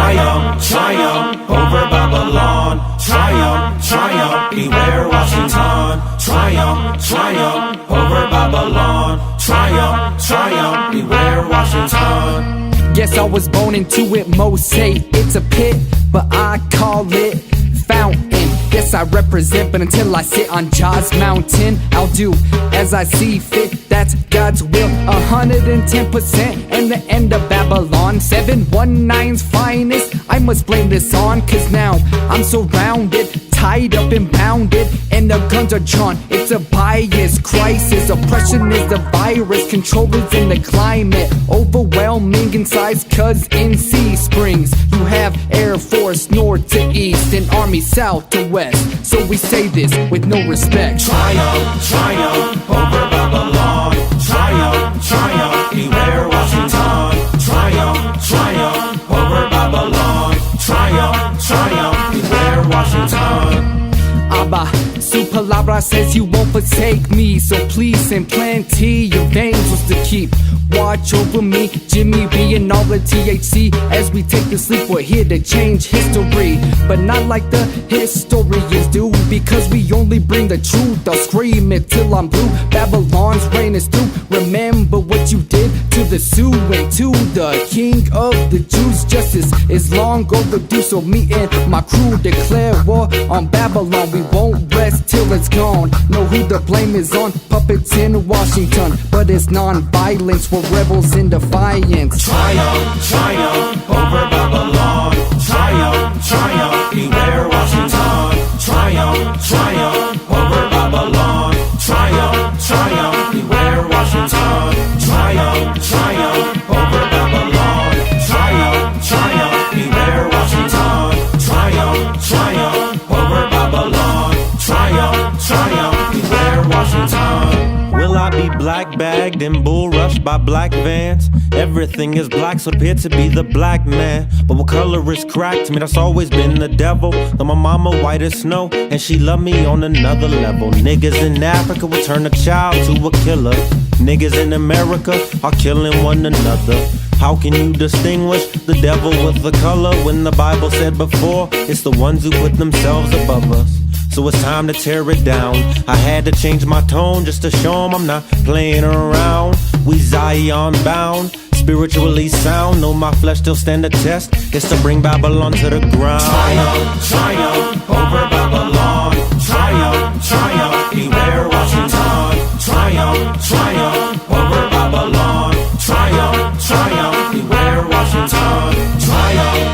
Triumph, triumph over Babylon. Triumph, triumph, beware Washington. Triumph, triumph over Babylon. Triumph, triumph, beware Washington. Guess I was born into it, most say it's a pit, but I call it fountain. Guess I represent, but until I sit on Jaws Mountain, I'll do as I see fit, that's God's will. 110% and the end of Babylon. 719's finest, I must blame this on, cause now I'm surrounded, tied up and bounded, and the guns are drawn. It's a bias crisis, oppression is the virus, control is in the climate, overwhelming in size cause in Sea Springs you have Air Force north to east and Army south to west, so we say this with no respect. Triumph, triumph over Babylon. Triumph, triumph, beware Washington. Triumph, triumph over Babylon. Triumph, triumph, beware Washington. Abba, su palabra says you won't forsake me, so please send plenty of angels to keep watch over me. Jimmy B and all the THC, as we take a sleep, we're here to change history, but not like the historians do, because we only bring the truth. I'll scream it till I'm blue. Babylon's reign is through. Remember what you did to the Sioux and to the King of the Jews. Justice is long overdue, so me and my crew declare war on Babylon. We won't rest till it's gone. Know who the blame is on? Puppets in Washington, but it's non-violence. We're rebels in defiance. Triumph, triumph over Babylon. Triumph, triumph, beware Washington. Triumph, triumph over Babylon. Triumph, triumph, beware Washington. Triumph, triumph over Babylon. Triumph, triumph, beware Washington. Triumph, triumph over Babylon. Triumph, triumph, beware Washington. Will I be black bagged and bull rushed by black vans? Everything is black, so appear to be the black man. But what color is crack? To me, that's always been the devil. Though my mama white as snow, and she loved me on another level. Niggas in Africa will turn a child to a killer. Niggas in America are killing one another. How can you distinguish the devil with the color when the Bible said before, it's the ones who put themselves above us? So it's time to tear it down. I had to change my tone just to show 'em I'm not playing around. We Zion bound, spiritually sound. Know my flesh still stand the test. It's to bring Babylon to the ground. Triumph, triumph over Babylon. Triumph, triumph, beware Washington. Triumph, triumph over Babylon. Triumph, triumph, beware Washington. Triumph.